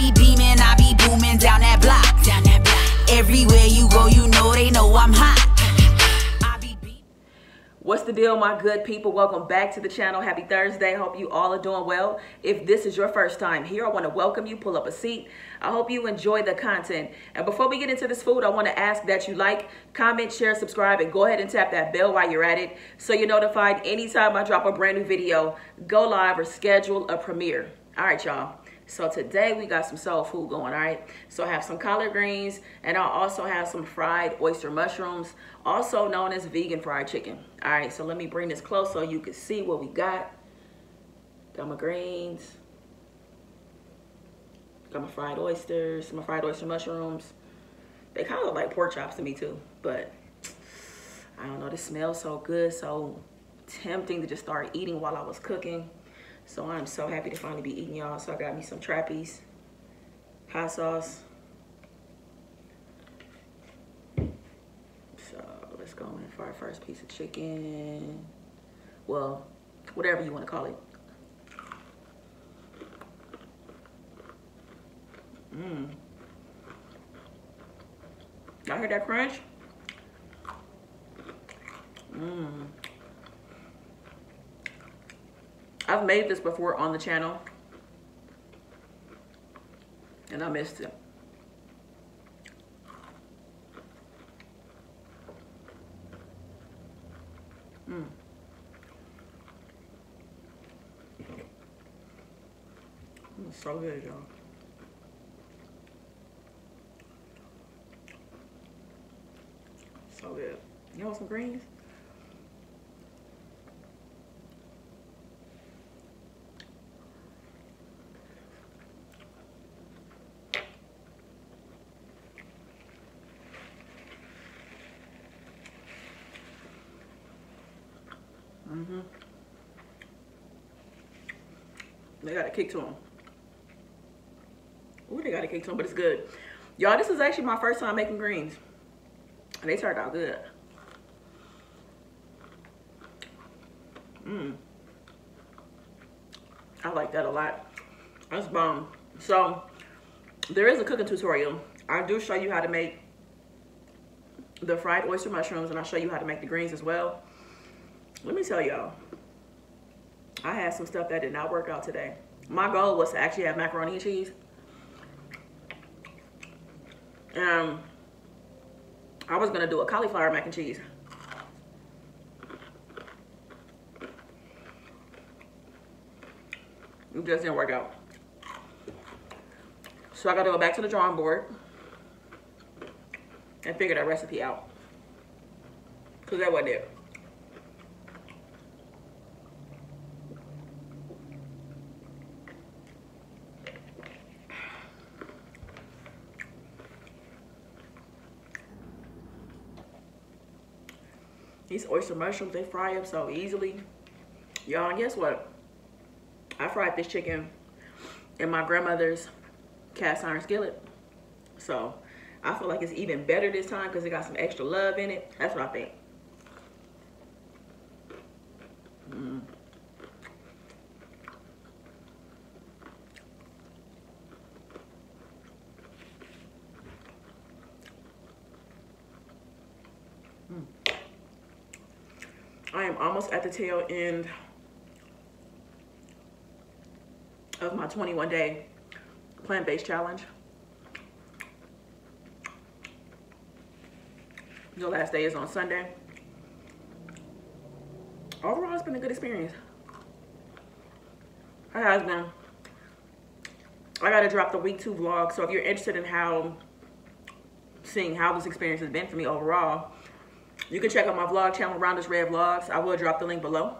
be beaming, I be booming down that block. Everywhere you go, you know they know I'm hot. What's the deal, my good people? Welcome back to the channel. Happy Thursday. Hope you all are doing well. If this is your first time here, I want to welcome you. Pull up a seat. I hope you enjoy the content. And before we get into this food, I want to ask that you like, comment, share, subscribe, and go ahead and tap that bell while you're at it so you're notified anytime I drop a brand new video, go live, or schedule a premiere. All right, y'all. So today we got some soul food going, all right? So I have some collard greens, and I'll also have some fried oyster mushrooms, also known as vegan fried chicken. All right, so let me bring this close so you can see what we got. Got my greens. Got my fried oysters, my fried oyster mushrooms. They kind of look like pork chops to me too, but I don't know, this smells so good, so tempting to just start eating while I was cooking. So I'm so happy to finally be eating, y'all. So I got me some Trappies, hot sauce. So let's go in for our first piece of chicken. Well, whatever you want to call it. Y'all hear that crunch? I've made this before on the channel, and I missed it. It's so good, y'all. So good. You want some greens? They got a kick to them. Ooh, they got a kick to them, but it's good. Y'all, this is actually my first time making greens. And they turned out good. I like that a lot. That's bomb. So, there is a cooking tutorial. I do show you how to make the fried oyster mushrooms, and I'll show you how to make the greens as well. Let me tell y'all, I had some stuff that did not work out today. My goal was to actually have macaroni and cheese. I was gonna do a cauliflower mac and cheese. It just didn't work out. So I gotta go back to the drawing board and figure that recipe out. Cause that wasn't it. These oyster mushrooms, they fry up so easily. Y'all, and guess what? I fried this chicken in my grandmother's cast iron skillet. So I feel like it's even better this time because it got some extra love in it. That's what I think. I am almost at the tail end of my 21-day plant-based challenge. The last day is on Sunday. Overall, it's been a good experience. It has been. I gotta drop the week 2 vlog, so if you're interested in seeing how this experience has been for me overall, you can check out my vlog channel, Rhonda's Red Vlogs. I will drop the link below.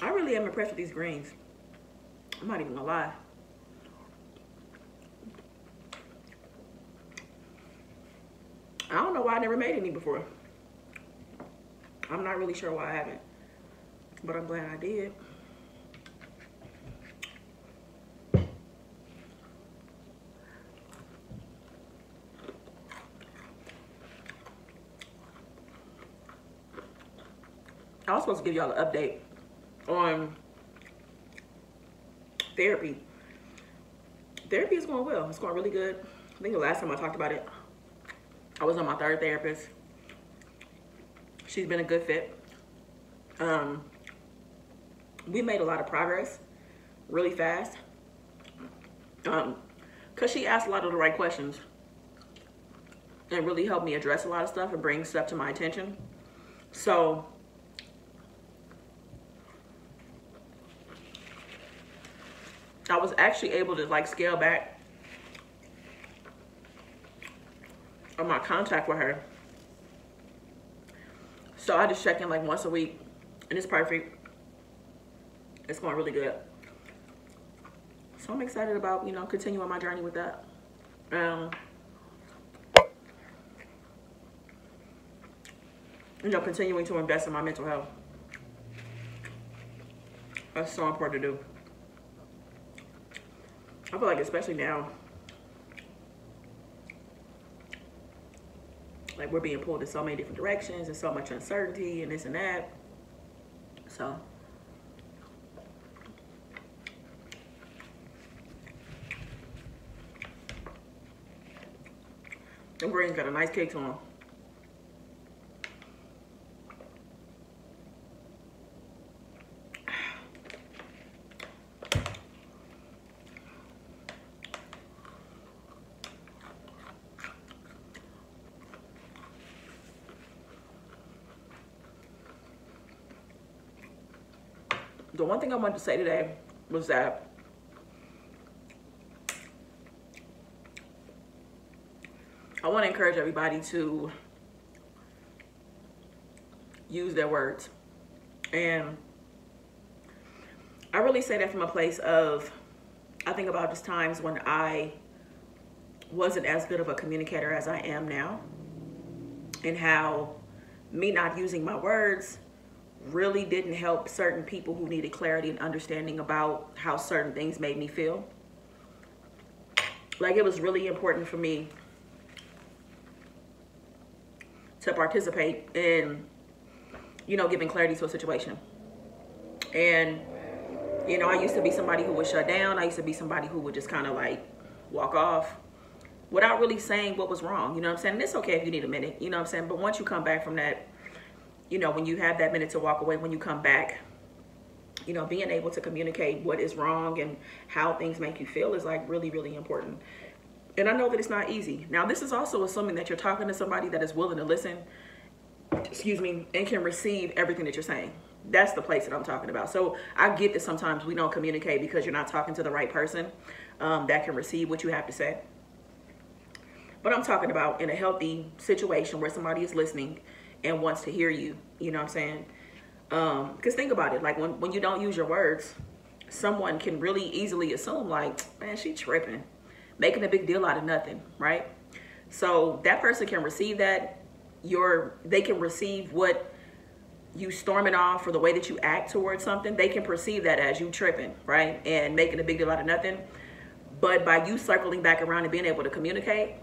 I really am impressed with these greens. I'm not even gonna lie. know why I never made any before. I'm not really sure why I haven't, but I'm glad I did. I was supposed to give y'all an update on therapy. Therapy is going well. It's going really good. I think the last time I talked about it, I was on my 3rd therapist. She's been a good fit. We made a lot of progress really fast. Because she asked a lot of the right questions and really helped me address a lot of stuff and bring stuff to my attention. So I was actually able to like scale back on my contact with her. So I just check in like once a week, and it's perfect. It's going really good. So I'm excited about, you know, continuing my journey with that. You know, continuing to invest in my mental health. That's so important to do. I feel like especially now, like we're being pulled in so many different directions and so much uncertainty and this and that. So them greens got a nice kick to them. The one thing I wanted to say today was that I want to encourage everybody to use their words. And I really say that from a place of, I think about just times when I wasn't as good of a communicator as I am now, and how me not using my words really didn't help certain people who needed clarity and understanding about how certain things made me feel. Like, it was really important for me to participate in, you know, giving clarity to a situation. And, you know, I used to be somebody who would shut down. I used to be somebody who would just kind of like walk off without really saying what was wrong. You know what I'm saying? And it's okay if you need a minute, you know what I'm saying? But once you come back from that, you know, when you have that minute to walk away, when you come back, you know, being able to communicate what is wrong and how things make you feel is like really, really important. And I know that it's not easy. Now, this is also assuming that you're talking to somebody that is willing to listen, excuse me, and can receive everything that you're saying. That's the place that I'm talking about. So I get that sometimes we don't communicate because you're not talking to the right person that can receive what you have to say. But I'm talking about in a healthy situation where somebody is listening and wants to hear you, you know what I'm saying? Because think about it, like when you don't use your words, someone can really easily assume like, man, she tripping, making a big deal out of nothing, right? So that person can receive that, they can receive what you storming off or the way that you act towards something. They can perceive that as you tripping, right? And making a big deal out of nothing. But by you circling back around and being able to communicate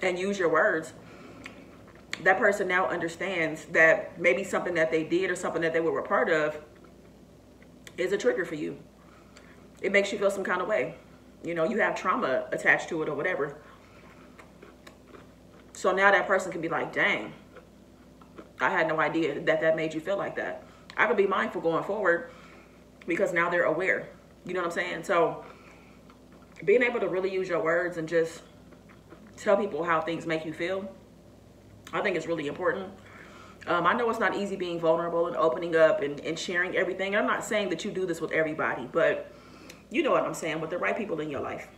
and use your words, that person now understands that maybe something that they did or something that they were a part of is a trigger for you. It makes you feel some kind of way. You know, you have trauma attached to it or whatever. So now that person can be like, dang, I had no idea that made you feel like that. I could be mindful going forward because now they're aware. You know what I'm saying? So being able to really use your words and just tell people how things make you feel, I think it's really important. I know it's not easy being vulnerable and opening up and sharing everything. I'm not saying that you do this with everybody, but you know what I'm saying, with the right people in your life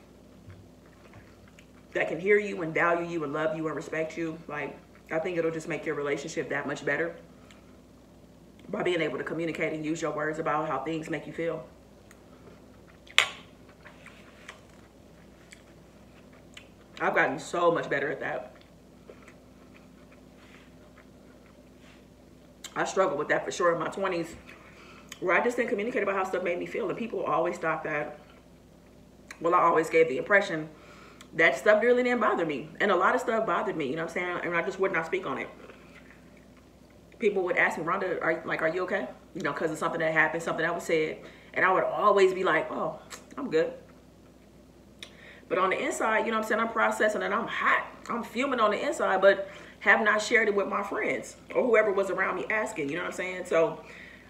that can hear you and value you and love you and respect you. Like, I think it'll just make your relationship that much better by being able to communicate and use your words about how things make you feel. I've gotten so much better at that. I struggled with that for sure in my 20s, where I just didn't communicate about how stuff made me feel. And people always thought that, well, I always gave the impression that stuff really didn't bother me. And a lot of stuff bothered me, you know what I'm saying? And I just would not speak on it. People would ask me, Rhonda, are you okay? You know, because of something that happened, something that was said. And I would always be like, oh, I'm good. But on the inside, you know what I'm saying, I'm processing and I'm hot. I'm fuming on the inside, but have not shared it with my friends or whoever was around me asking, you know what I'm saying? So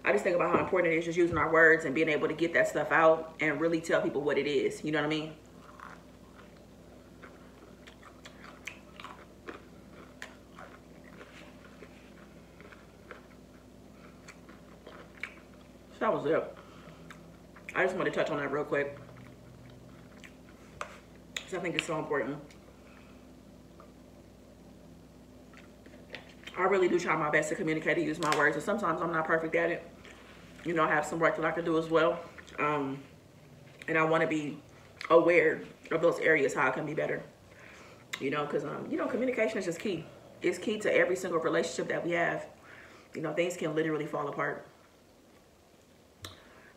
I just think about how important it is just using our words and being able to get that stuff out and really tell people what it is, you know what I mean? So that was it. I just want to touch on that real quick, because I think it's so important. I really do try my best to communicate and use my words, and sometimes I'm not perfect at it. You know, I have some work that I can do as well. And I want to be aware of those areas, how I can be better. You know, because, you know, communication is just key. It's key to every single relationship that we have. You know, things can literally fall apart.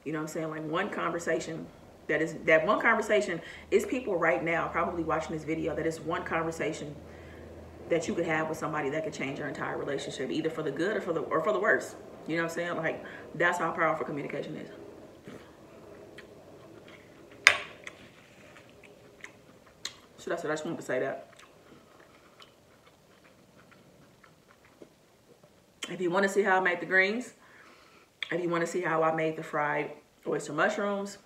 You know what I'm saying? Like one conversation, that one conversation is people right now probably watching this video, that is one conversation that you could have with somebody that could change your entire relationship, either for the good or for the worse. You know what I'm saying? Like, that's how powerful communication is. So that's it. I just wanted to say that. If you want to see how I make the greens, if you want to see how I made the fried oyster mushrooms,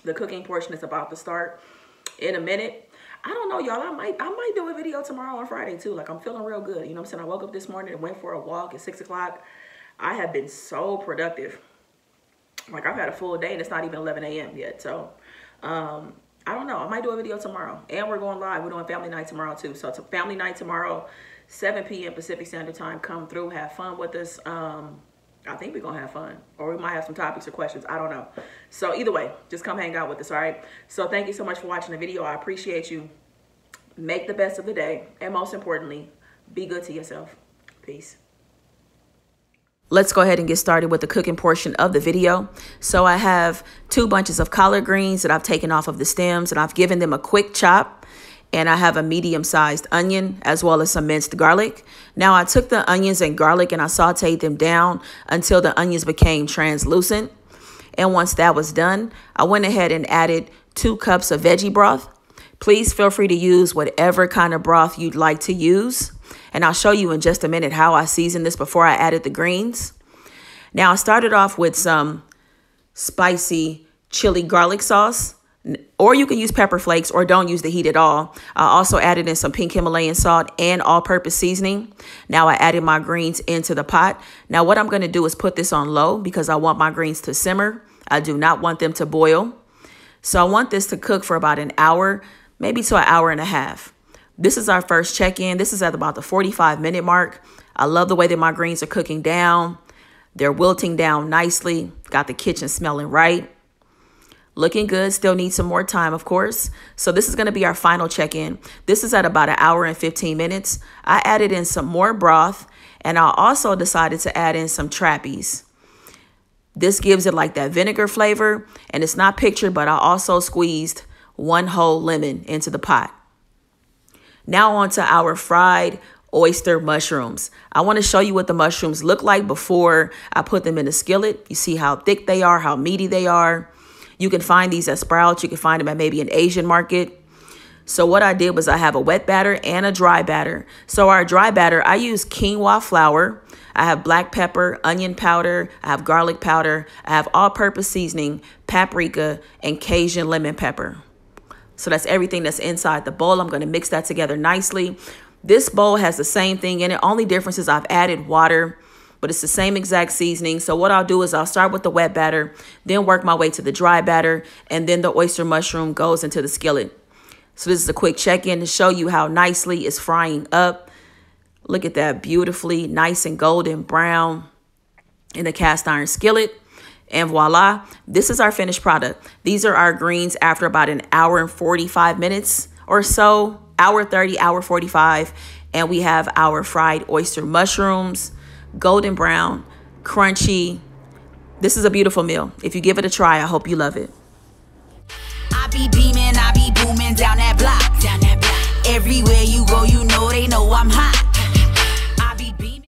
the cooking portion is about to start in a minute. I don't know, y'all. I might do a video tomorrow on Friday too. Like, I'm feeling real good. You know what I'm saying? I woke up this morning and went for a walk at 6 o'clock. I have been so productive. Like, I've had a full day and it's not even 11 a.m. yet. So, I don't know. I might do a video tomorrow. And we're going live. We're doing family night tomorrow too. So, it's a family night tomorrow, 7 p.m. Pacific Standard Time. Come through, have fun with us. I think we're going to have fun. Or we might have some topics or questions. I don't know. So either way, just come hang out with us, all right? So thank you so much for watching the video. I appreciate you. Make the best of the day. And most importantly, be good to yourself. Peace. Let's go ahead and get started with the cooking portion of the video. So I have 2 bunches of collard greens that I've taken off of the stems, and I've given them a quick chop. And I have a medium-sized onion as well as some minced garlic. Now, I took the onions and garlic and I sauteed them down until the onions became translucent. And once that was done, I went ahead and added 2 cups of veggie broth. Please feel free to use whatever kind of broth you'd like to use. And I'll show you in just a minute how I seasoned this before I added the greens. Now, I started off with some spicy chili garlic sauce. Or you can use pepper flakes or don't use the heat at all. I also added in some pink Himalayan salt and all-purpose seasoning. Now I added my greens into the pot. Now what I'm going to do is put this on low because I want my greens to simmer. I do not want them to boil. So I want this to cook for about an hour, maybe to an hour and a half. This is our first check-in. This is at about the 45-minute mark. I love the way that my greens are cooking down. They're wilting down nicely. Got the kitchen smelling right. Looking good. Still need some more time, of course. So this is going to be our final check-in. This is at about an hour and 15 minutes. I added in some more broth, and I also decided to add in some trappies. This gives it like that vinegar flavor, and it's not pictured, but I also squeezed 1 whole lemon into the pot. Now on to our fried oyster mushrooms. I want to show you what the mushrooms look like before I put them in a skillet. You see how thick they are, how meaty they are. You can find these at Sprouts. You can find them at maybe an Asian market. So what I did was I have a wet batter and a dry batter. So our dry batter, I use quinoa flour. I have black pepper, onion powder. I have garlic powder. I have all-purpose seasoning, paprika, and Cajun lemon pepper. So that's everything that's inside the bowl. I'm going to mix that together nicely. This bowl has the same thing in it. Only difference is I've added water, but it's the same exact seasoning. So what I'll do is I'll start with the wet batter, then work my way to the dry batter, and then the oyster mushroom goes into the skillet. So this is a quick check-in to show you how nicely it's frying up. Look at that, beautifully nice and golden brown in the cast iron skillet. And voila, this is our finished product. These are our greens after about an hour and 45 minutes or so, hour 30, hour 45. And we have our fried oyster mushrooms. golden brown, crunchy. This is a beautiful meal. If you give it a try, I hope you love it. I be beaming, I be